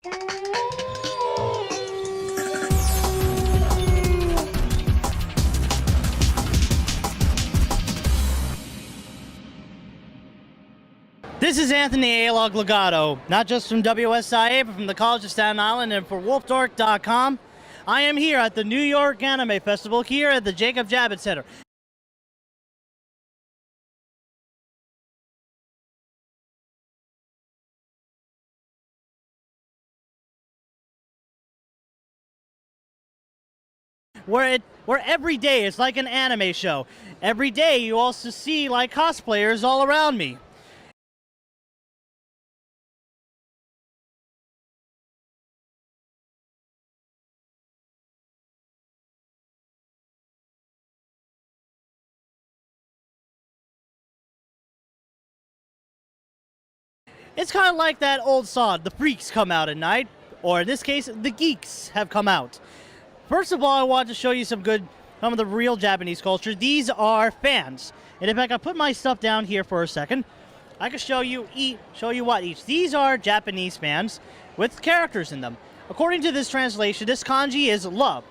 This is Anthony A-Log Legato, not just from WSIA, but from the College of Staten Island and for WolfDork.com. I am here at the New York Anime Festival here at the Jacob Javits Center. Where every day is like an anime show. Every day you also see like cosplayers all around me. It's kind of like that old song, the freaks come out at night, or in this case, the geeks have come out. First of all, I want to show you some of the real Japanese culture. These are fans. And if I can put my stuff down here for a second, I can show you what each. These are Japanese fans with characters in them. According to this translation, this kanji is love.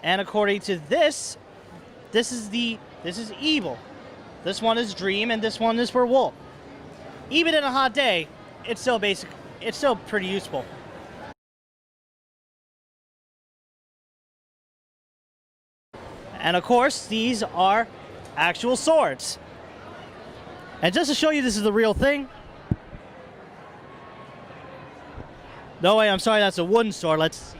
And according to this is evil. This one is dream, and this one is for wolf. Even in a hot day, it's still pretty useful. And of course, these are actual swords. And just to show you this is the real thing. No way, I'm sorry, that's a wooden sword. Let's see.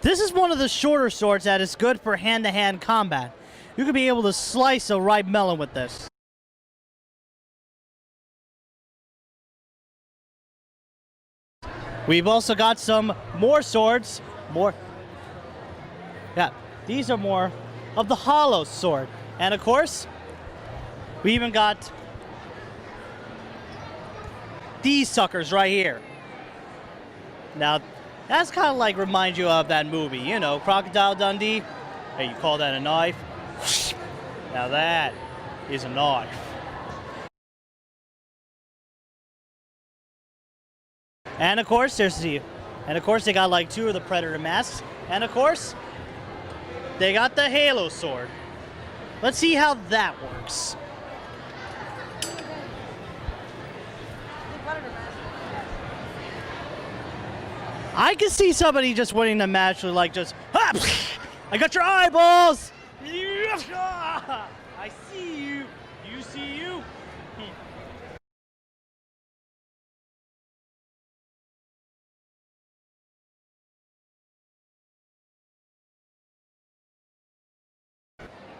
This is one of the shorter swords that is good for hand-to-hand combat. You could be able to slice a ripe melon with this. We've also got some more swords. These are more of the hollow sword. And of course, we even got these suckers right here. Now, that's kind of like reminds you of that movie, you know, Crocodile Dundee. Hey, you call that a knife? Now that is a knife. And of course, they got like two of the Predator masks. And of course, they got the Halo sword. Let's see how that works. I can see somebody just winning the match with like just, I got your eyeballs! I see you, you see you.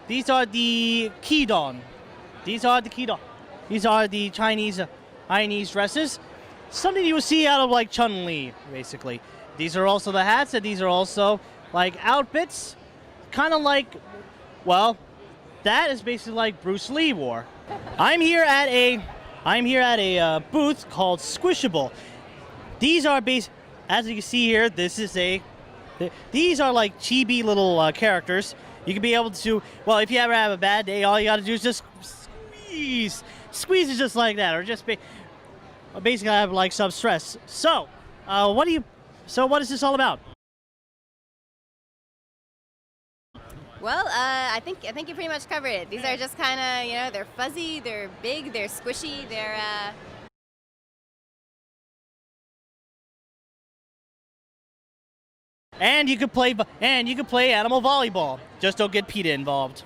These are the Kidon. These are the Chinese dresses. Something you will see out of like Chun-Li, basically. These are also the hats, and these are also like outfits. Kind of like, well, that is basically like Bruce Lee wore. I'm here at a booth called Squishable. These are as you can see here, these are like chibi little characters. You can be able to, well, if you ever have a bad day, all you got to do is just squeeze it just like that, or just basically have like some stress. So, what is this all about? Well, I think you pretty much covered it. These are just kind of, you know, they're fuzzy, they're big, they're squishy, they're And you can play animal volleyball. Just don't get PETA involved.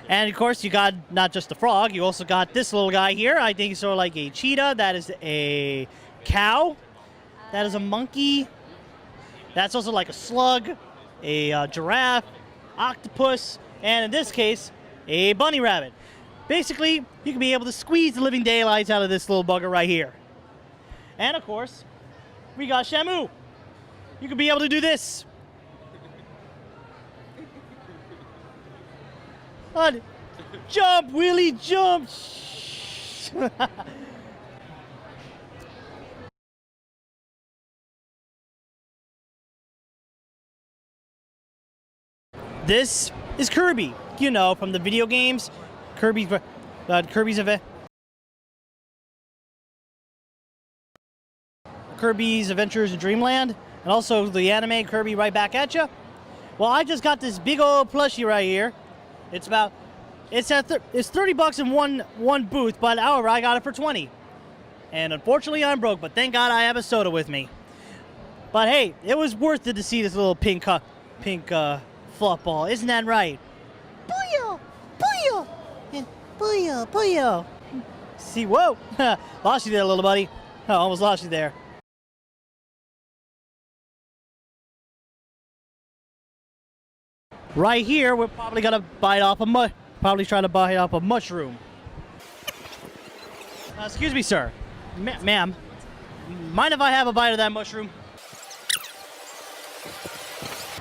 And of course, you got not just the frog, you also got this little guy here. I think it's sort of like a cheetah. That is a cow. That is a monkey. That's also like a slug, a giraffe, octopus, and in this case, a bunny rabbit. Basically, you can be able to squeeze the living daylights out of this little bugger right here. And of course, we got Shamu. You can be able to do this. Jump, Willie, jump! This is Kirby, you know, from the video games. Kirby's Adventures in Dreamland, and also the anime Kirby Right Back at Ya. Well, I just got this big old plushie right here. It's 30 bucks in one booth, but however, I got it for 20. And unfortunately, I'm broke, but thank God I have a soda with me. But hey, it was worth it to see this little pink fluff ball. Isn't that right? Booyah! Booyah! And booyah! Booyah! See, whoa! Lost you there, little buddy. Oh, almost lost you there. Right here, we're probably gonna try to bite off a mushroom. Excuse me, sir. Ma'am, mind if I have a bite of that mushroom?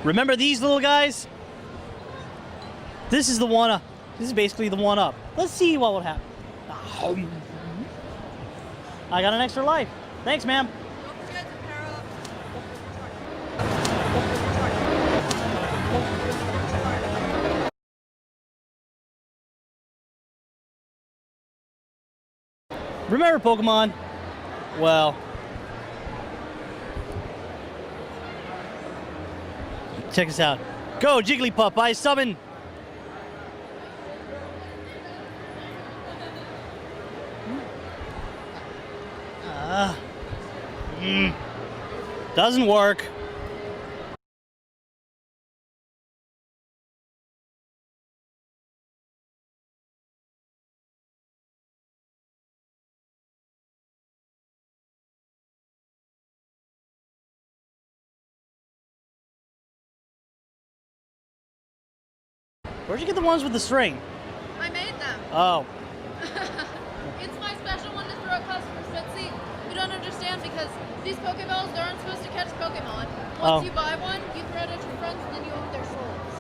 Remember these little guys? This is the one. This is basically the one up. Let's see what would happen. I got an extra life. Thanks, ma'am. Remember Pokemon? Well, check this out. Go, Jigglypuff, I summon. Doesn't work. Where'd you get the ones with the string? I made them. Oh. It's my special one to throw at customers, but see, you don't understand because these Pokeballs, they aren't supposed to catch Pokemon. Once you buy one, you throw it at your friends and then you own their souls.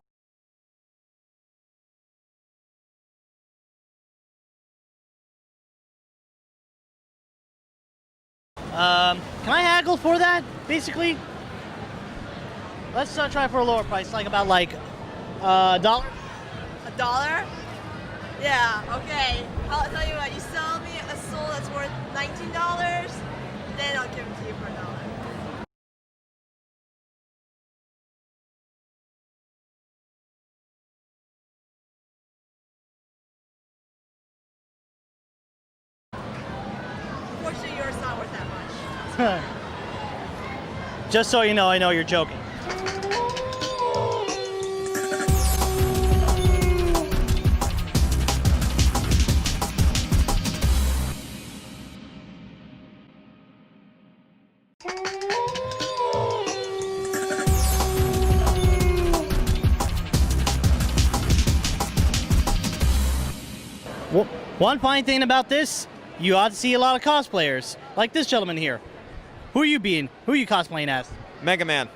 Can I haggle for that, basically? Let's try for a lower price, like about like $1. $1? Yeah, okay. I'll tell you what, you sell me a soul that's worth $19, then I'll give it to you for $1. Unfortunately, yours not worth that much. Just so you know, I know you're joking. Well, one fine thing about this, you ought to see a lot of cosplayers, like this gentleman here. Who are you cosplaying as? Mega Man.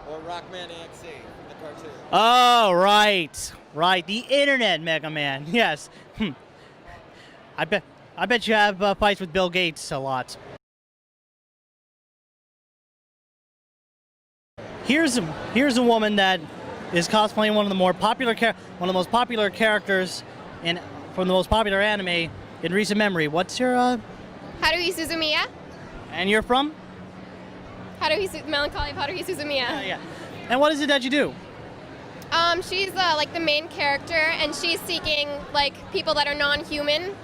Or Rockman AXE, the cartoon. Oh, right. Right, the internet Mega Man, yes. I bet you have fights with Bill Gates a lot. Here's a woman that is cosplaying one of the most popular characters from the most popular anime in recent memory. What's your Haruhi Suzumiya. And you're from? Melancholy of Haruhi Suzumiya. Yeah. And what is it that you do? She's like the main character, and she's seeking like people that are non-human.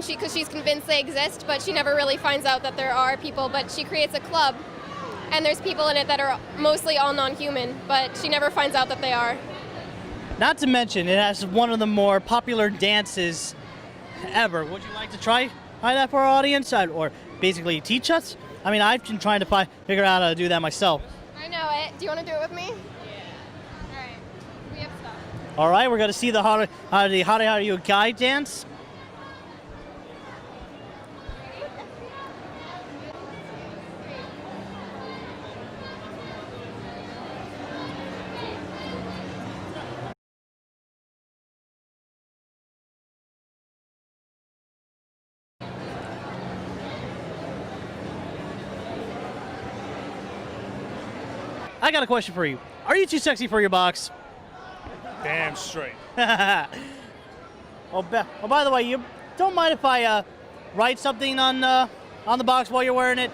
Because she's convinced they exist, but she never really finds out that there are people. But she creates a club, and there's people in it that are mostly all non-human, but she never finds out that they are. Not to mention, it has one of the more popular dances ever. Would you like to try that for our audience, or basically teach us? I mean, I've been trying to figure out how to do that myself. I know it. Do you want to do it with me? Yeah. All right. We have stuff. All right, we're going to see the Hare You Guy dance. I got a question for you. Are you too sexy for your box? Damn straight. Oh, by the way, you don't mind if I write something on the box while you're wearing it?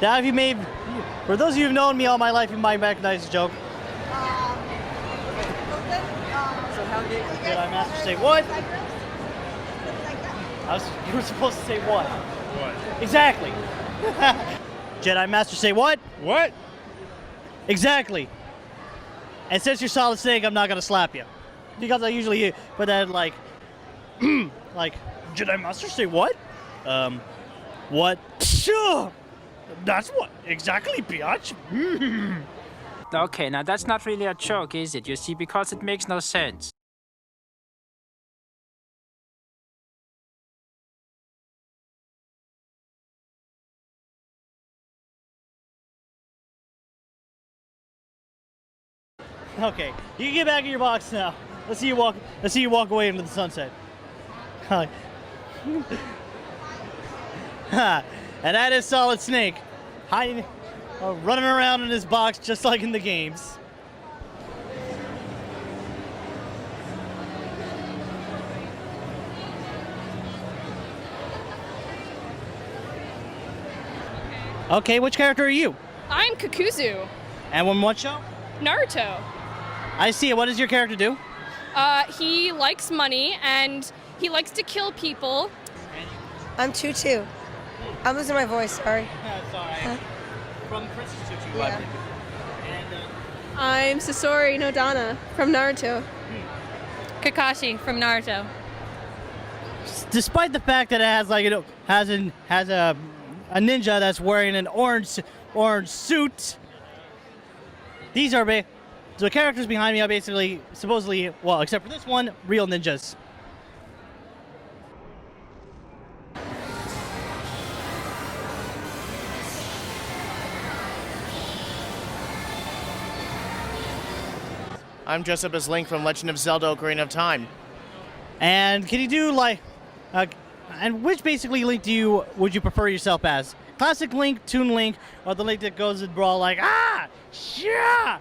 Now, if you may, for those of you who've known me all my life, you might recognize the joke. So how did Jedi Master say what? You were supposed to say what? What? Exactly. Jedi Master say what? What? Exactly. And since you're Solid Snake, I'm not gonna slap you, because I usually put that like, like Jedi Master say what? What? Sure. That's what exactly, biatch. Okay, now that's not really a joke, is it? You see, because it makes no sense. Okay, you can get back in your box now. Let's see you walk away into the sunset. And that is Solid Snake, hiding, running around in his box just like in the games. Okay, which character are you? I'm Kakuzu. And on what show? Naruto. I see. What does your character do? He likes money and he likes to kill people. I'm Tutu. I'm losing my voice, sorry. That's all right. From Princess Tutu. Yeah. And, I'm Sasori Nodana from Naruto. Kakashi from Naruto. despite the fact that it has like has a ninja that's wearing an orange suit, these are the characters behind me are basically supposedly, well, except for this one, real ninjas. I'm dressed up as Link from Legend of Zelda: Ocarina of Time. And can you do like, and which basically Link would you prefer yourself as? Classic Link, Toon Link, or the Link that goes and brawl like yeah,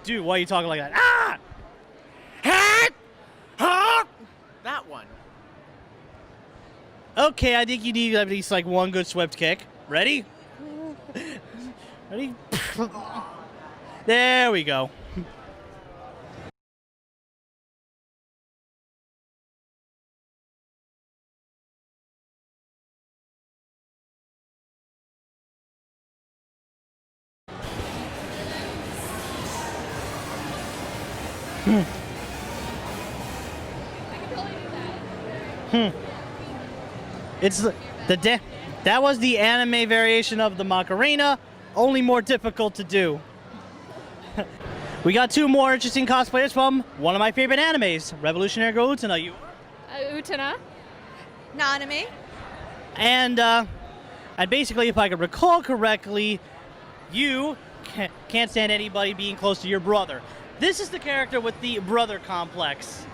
dude, why are you talking like that? That one. Okay, I think you need at least like one good swift kick. Ready? Ready? There we go. It's that was the anime variation of the Macarena, only more difficult to do. We got two more interesting cosplayers from one of my favorite animes, Revolutionary Girl Utena. You Utena. Nanami. and basically, if I could recall correctly, you can't stand anybody being close to your brother. This is the character with the brother complex.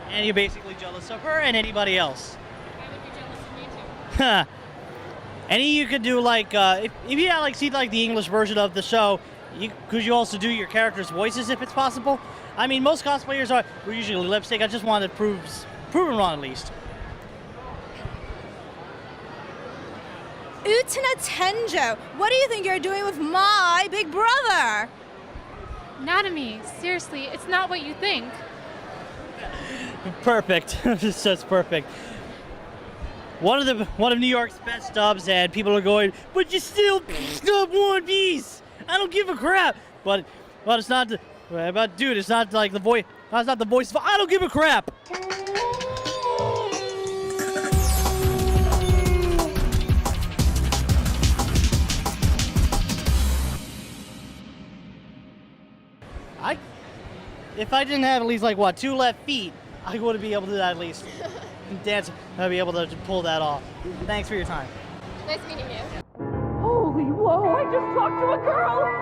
And you're basically jealous of her and anybody else. I would be jealous of me too. Huh. Any you could do like, if you had like see like the English version of the show, could you also do your characters' voices if it's possible? I mean, most cosplayers we're usually lip sync. I just wanted to prove them wrong at least. Utena Tenjo, what do you think you're doing with my big brother? Nanami, seriously, it's not what you think. Perfect. That's perfect. One of New York's best dubs, and people are going, but you still dub One Piece. I don't give a crap. But it's not. But dude, it's not like the voice. That's not the voice. I don't give a crap. If I didn't have at least like what 2 left feet, I wouldn't be able to do that at least. Dance, I'd be able to pull that off. Thanks for your time. Nice meeting you. Holy whoa, I just talked to a girl!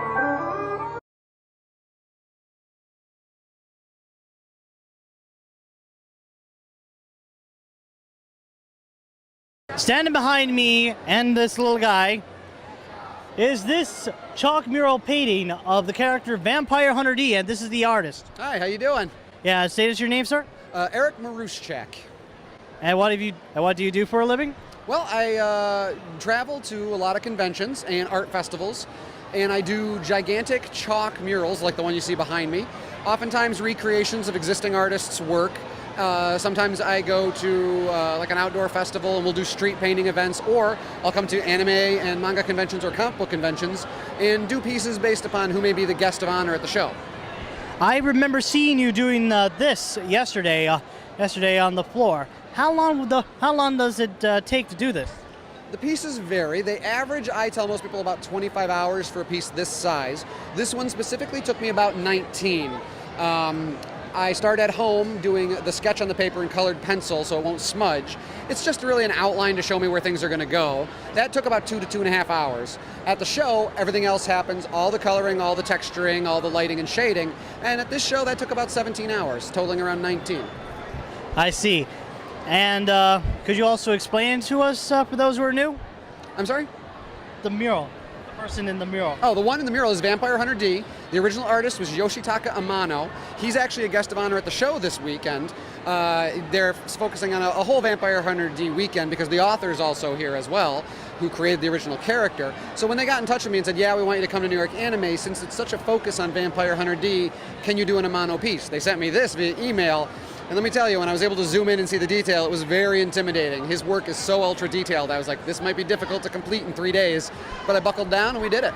Standing behind me and this little guy is this chalk mural painting of the character Vampire Hunter D, and this is the artist. Hi, how you doing? Yeah, say this your name, sir? Eric Maruschak. And what do you do for a living? Well, I travel to a lot of conventions and art festivals, and I do gigantic chalk murals like the one you see behind me. Oftentimes recreations of existing artists' work. Sometimes I go to like an outdoor festival and we'll do street painting events, or I'll come to anime and manga conventions or comic book conventions and do pieces based upon who may be the guest of honor at the show. I remember seeing you doing this yesterday on the floor. How long does it take to do this? The pieces vary. They average, I tell most people, about 25 hours for a piece this size. This one specifically took me about 19. I start at home doing the sketch on the paper in colored pencil so it won't smudge. It's just really an outline to show me where things are going to go. That took about 2 to 2.5 hours. At the show, everything else happens, all the coloring, all the texturing, all the lighting and shading. And at this show, that took about 17 hours, totaling around 19. I see. And could you also explain to us, for those who are new? I'm sorry? The mural. The person in the mural. Oh, the one in the mural is Vampire Hunter D. The original artist was Yoshitaka Amano. He's actually a guest of honor at the show this weekend. They're focusing on a whole Vampire Hunter D weekend because the author is also here as well, who created the original character. So when they got in touch with me and said, yeah, we want you to come to New York Anime, since it's such a focus on Vampire Hunter D, can you do an Amano piece? They sent me this via email. And let me tell you, when I was able to zoom in and see the detail, it was very intimidating. His work is so ultra detailed. I was like, this might be difficult to complete in 3 days, but I buckled down and we did it.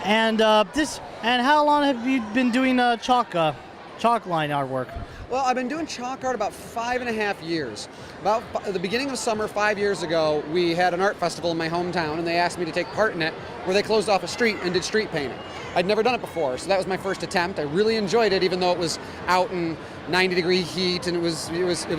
And how long have you been doing chalk line artwork? Well, I've been doing chalk art about 5.5 years. About the beginning of summer 5 years ago, we had an art festival in my hometown, and they asked me to take part in it, where they closed off a street and did street painting. I'd never done it before, so that was my first attempt. I really enjoyed it, even though it was out in 90-degree heat and it was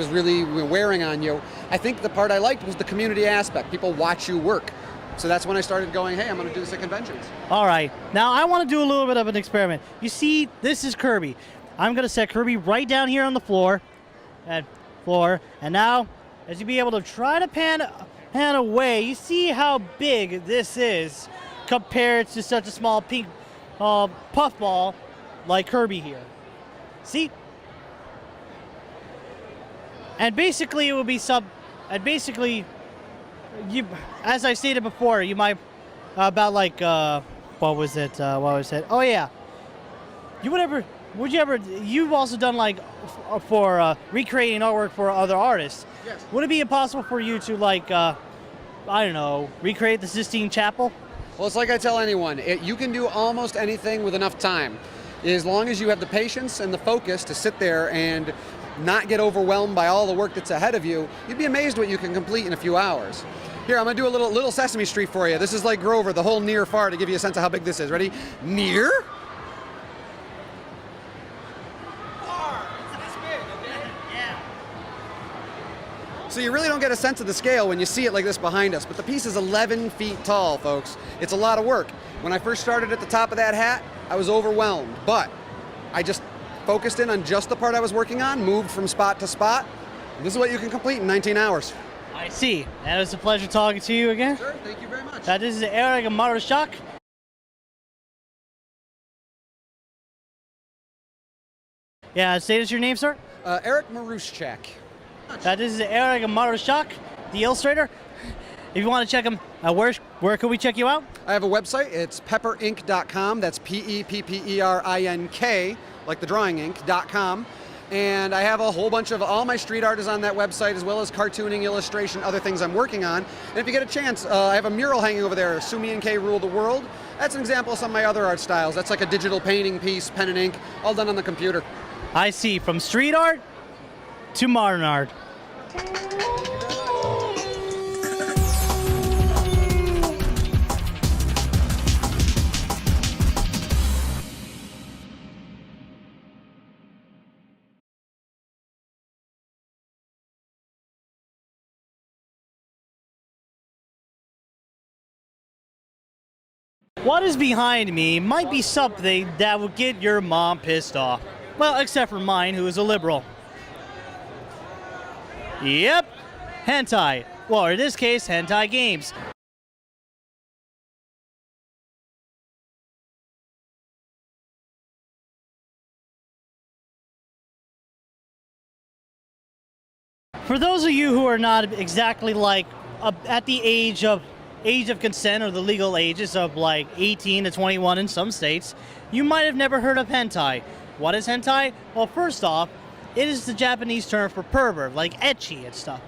really wearing on you. I think the part I liked was the community aspect. People watch you work. So that's when I started going, hey, I'm going to do this at conventions. All right. Now I want to do a little bit of an experiment. You see, this is Kirby. I'm going to set Kirby right down here on the floor. And now, as you be able to try to pan away, you see how big this is compared to such a small pink puffball like Kirby here. See? And basically it will be you, as I stated before, you might about like what was it? Oh yeah. You've also done like for recreating artwork for other artists. Yes. Would it be impossible for you to like I don't know, recreate the Sistine Chapel? Well, it's like I tell anyone, you can do almost anything with enough time. As long as you have the patience and the focus to sit there and not get overwhelmed by all the work that's ahead of you, you'd be amazed what you can complete in a few hours. Here, I'm going to do a little Sesame Street for you. This is like Grover, the whole near far, to give you a sense of how big this is. Ready? Near? So you really don't get a sense of the scale when you see it like this behind us, but the piece is 11 feet tall, folks. It's a lot of work. When I first started at the top of that hat, I was overwhelmed, but I just focused in on just the part I was working on, moved from spot to spot. This is what you can complete in 19 hours. I see. And it was a pleasure talking to you again. Sure, thank you very much. This is Eric Maruschak. Yeah, say this your name, sir? Eric Maruschak. This is Eric Maruschak, the illustrator. If you want to check him, where can we check you out? I have a website. It's pepperink.com. That's PEPPERINK, like the drawing ink.com. And I have a whole bunch of all my street art is on that website, as well as cartooning, illustration, other things I'm working on. And if you get a chance, I have a mural hanging over there, Sumi and K Rule the World. That's an example of some of my other art styles. That's like a digital painting piece, pen and ink, all done on the computer. I see. From street art to modern art. What is behind me might be something that will get your mom pissed off. Well, except for mine, who is a liberal. Yep, hentai. Well, in this case, hentai games. For those of you who are not exactly like at the age of consent or the legal ages of like 18 to 21 in some states, you might have never heard of hentai. What is hentai? Well, first off, it is the Japanese term for pervert, like ecchi and stuff.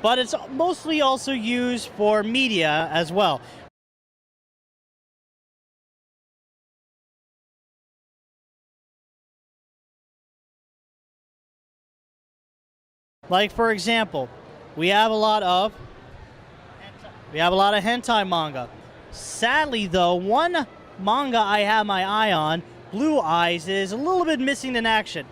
But it's mostly also used for media as well. Like, for example, we have a lot of hentai manga. Sadly, though, one manga I have my eye on, Blue Eyes, is a little bit missing in action.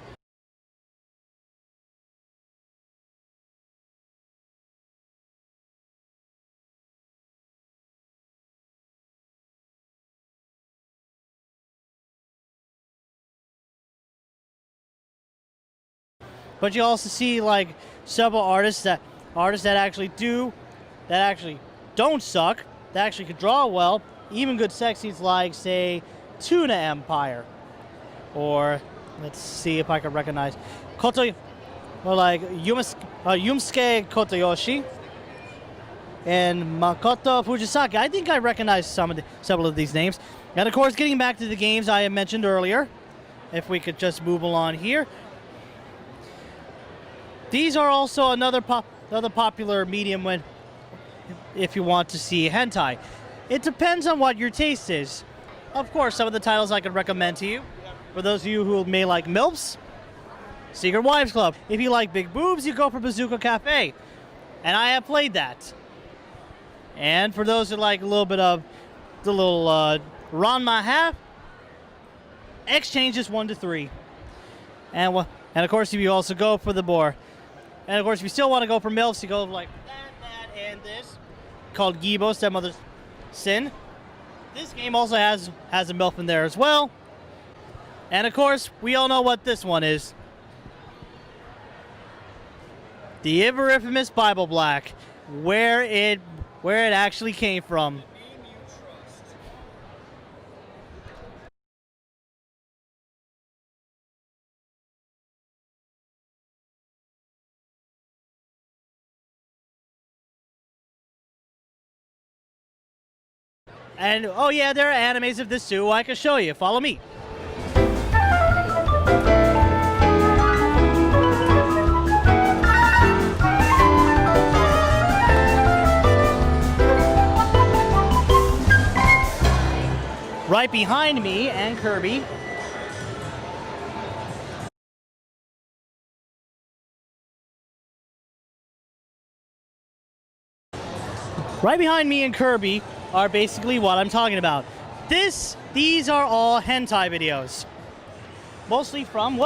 But you also see like several artists that actually don't suck, that actually could draw well, even good sexies like, say, Tuna Empire, or let's see if I can recognize Yumsuke Kotoyoshi and Makoto Fujisaki. I think I recognize several of these names. And of course, getting back to the games I had mentioned earlier, if we could just move along here. These are also another popular medium if you want to see hentai. It depends on what your taste is. Of course, some of the titles I could recommend to you. For those of you who may like MILFs, Secret Wives Club. If you like big boobs, you go for Bazooka Cafe. And I have played that. And for those who like a little bit of the little Ranma half, Exchanges 1 to 3. And of course, if you also go for the boar. And of course, if you still want to go for MILFs, you go like that, and this. Called Gibo, Stepmother's Sin. This game also has a MILF in there as well. And of course, we all know what this one is. The ever-infamous Bible Black. Where it actually came from. And, oh yeah, there are animes of this too. I can show you. Follow me. Right behind me and Kirby. Right behind me and Kirby are basically what I'm talking about. These are all hentai videos. Mostly from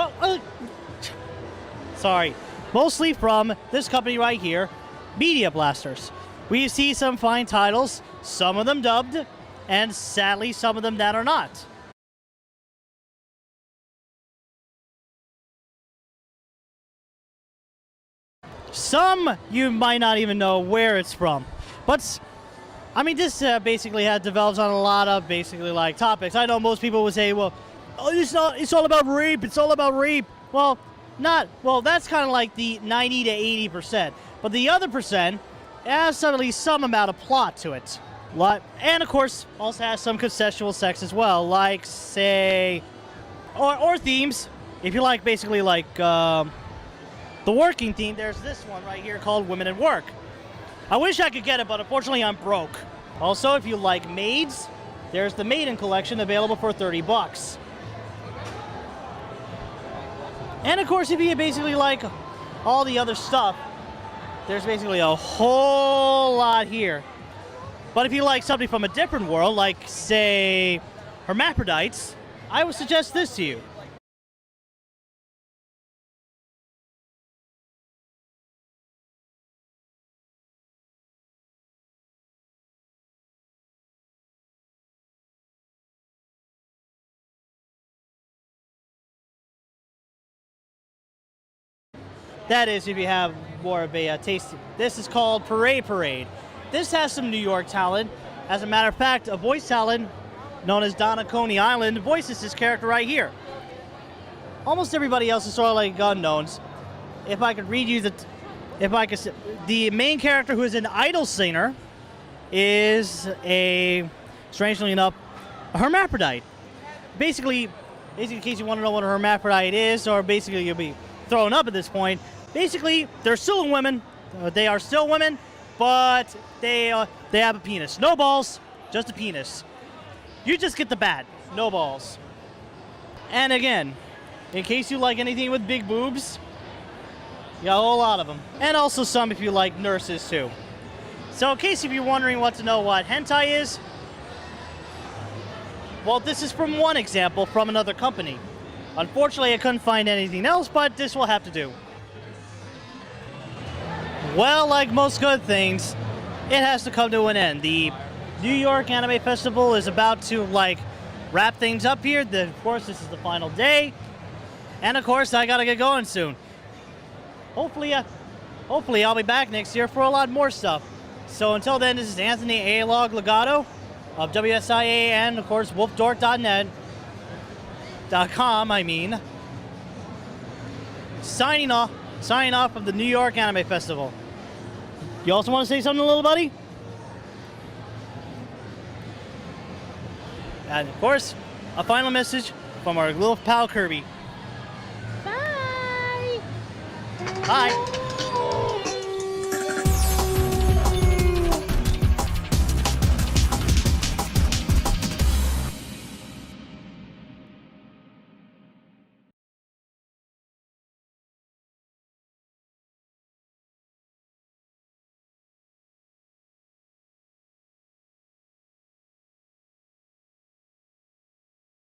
mostly from this company right here, Media Blasters. We see some fine titles, some of them dubbed, and sadly some of them that are not. Some you might not even know where it's from. But I mean, this basically develops on a lot of basically like topics. I know most people would say, well, oh, it's all about rape. It's all about rape. Well, that's kind of like the 90 to 80%. But the other percent has at least some amount of plot to it. And of course, also has some consensual sex as well, like say, or themes. If you like basically like the working theme, there's this one right here called Women at Work. I wish I could get it, but unfortunately I'm broke. Also, if you like maids, there's the Maiden collection available for $30. And of course, if you basically like all the other stuff, there's basically a whole lot here. But if you like something from a different world, like say hermaphrodites, I would suggest this to you. That is, if you have more of a taste. This is called Parade. This has some New York talent. As a matter of fact, a voice talent known as Donna Coney Island voices this character right here. Almost everybody else is sort of like unknowns. If I could read you the main character, who is an idol singer, is strangely enough, a hermaphrodite. Basically, in case you want to know what a hermaphrodite is, or basically you'll be thrown up at this point, basically they're still women. They are still women, but they have a penis. No balls, just a penis. You just get the bat, no balls. And again, in case you like anything with big boobs, you got a whole lot of them. And also some if you like nurses too. So in case if you're wondering what to know what hentai is, well, this is from one example from another company. Unfortunately, I couldn't find anything else, but this will have to do. Well, like most good things, it has to come to an end. The New York Anime Festival is about to wrap things up here. Of course, this is the final day. And of course, I gotta get going soon. Hopefully I'll be back next year for a lot more stuff. So until then, this is Anthony A-Log Legato of WSIA and, of course, wolfdork.com, signing off from the New York Anime Festival. You also want to say something, little buddy? And, of course, a final message from our little pal Kirby. Bye! Bye!